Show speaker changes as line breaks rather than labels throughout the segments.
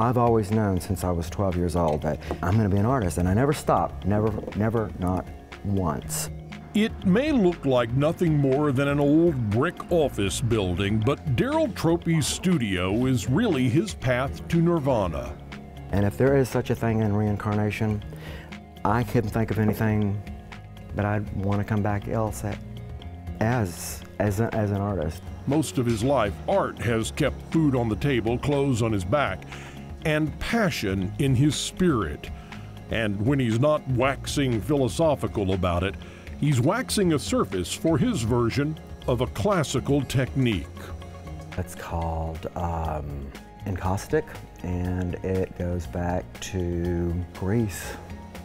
I've always known since I was 12 years old that I'm going to be an artist, and I never stopped, never, not once.
It may look like nothing more than an old brick office building, but Darrell Troppy's studio is really his path to nirvana.
And if there is such a thing in reincarnation, I couldn't think of anything that I'd want to come back else as an artist.
Most of his life, art has kept food on the table, clothes on his back, and passion in his spirit. And when he's not waxing philosophical about it, he's waxing a surface for his version of a classical technique.
It's called encaustic, and it goes back to Greece,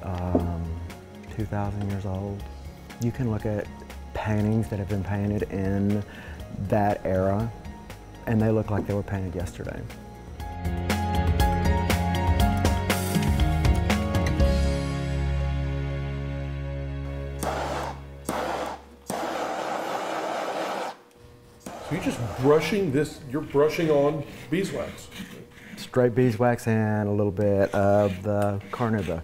2,000 years old. You can look at paintings that have been painted in that era, and they look like they were painted yesterday.
So you're just brushing this, you're brushing on beeswax.
Straight beeswax and a little bit of the carnauba.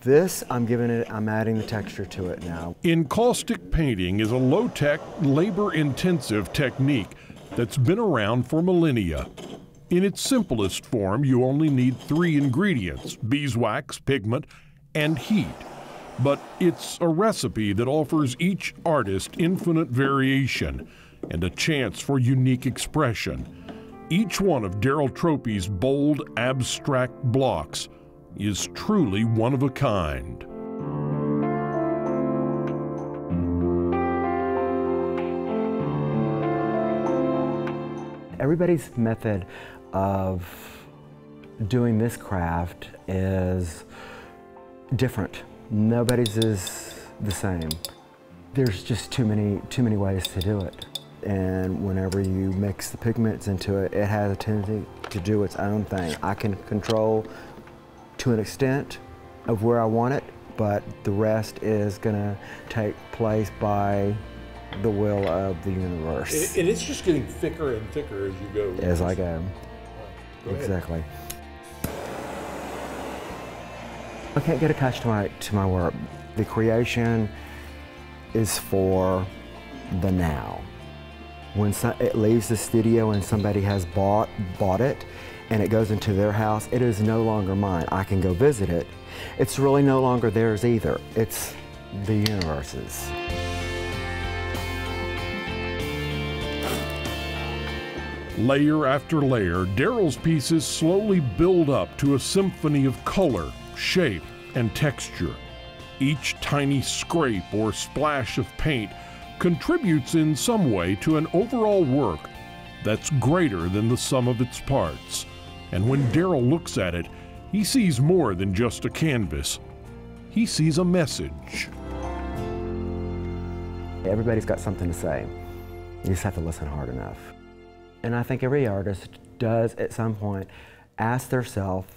This, I'm adding the texture to it now.
Encaustic painting is a low-tech, labor-intensive technique that's been around for millennia. In its simplest form, you only need 3 ingredients: beeswax, pigment, and heat. But it's a recipe that offers each artist infinite variation and a chance for unique expression. Each one of Darrell Troppy's bold, abstract blocks is truly one of a kind.
Everybody's method of doing this craft is different. Nobody's is the same. There's just too many ways to do it. And whenever you mix the pigments into it, it has a tendency to do its own thing. I can control to an extent of where I want it, but the rest is gonna take place by the will of the universe.
And it's just getting thicker and thicker as you go.
As I go.
Go
exactly. I can't get attached to my work. The creation is for the now. When it leaves the studio and somebody has bought it and it goes into their house, it is no longer mine. I can go visit it. It's really no longer theirs either. It's the universe's.
Layer after layer, Darrell's pieces slowly build up to a symphony of color, shape, and texture. Each tiny scrape or splash of paint contributes in some way to an overall work that's greater than the sum of its parts. And when Darrell looks at it, he sees more than just a canvas. He sees a message.
Everybody's got something to say. You just have to listen hard enough. And I think every artist does at some point ask themselves,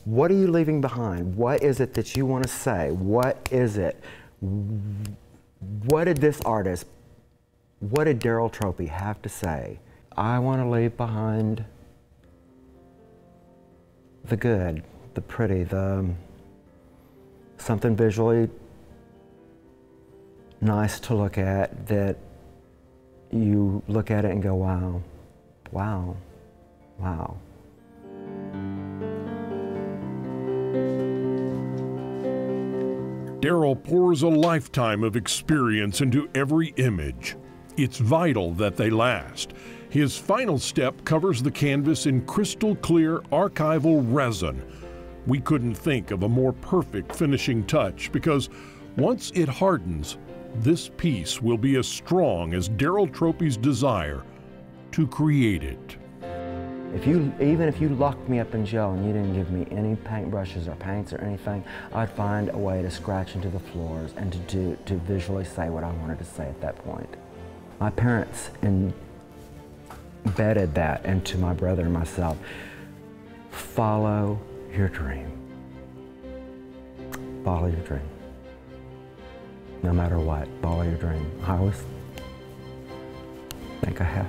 what are you leaving behind? What is it that you want to say? What is it? What did this artist, what did Darrell Troppy have to say? I want to leave behind the good, the pretty, something visually nice to look at, that you look at it and go, wow, wow, wow.
Darrell pours a lifetime of experience into every image. It's vital that they last. His final step covers the canvas in crystal clear archival resin. We couldn't think of a more perfect finishing touch, because once it hardens, this piece will be as strong as Darrell Troppy's desire to create it.
Even if you locked me up in jail and you didn't give me any paintbrushes or paints or anything, I'd find a way to scratch into the floors and to visually say what I wanted to say at that point. My parents embedded that into my brother and myself. Follow your dream. Follow your dream. No matter what, follow your dream. I always think I have.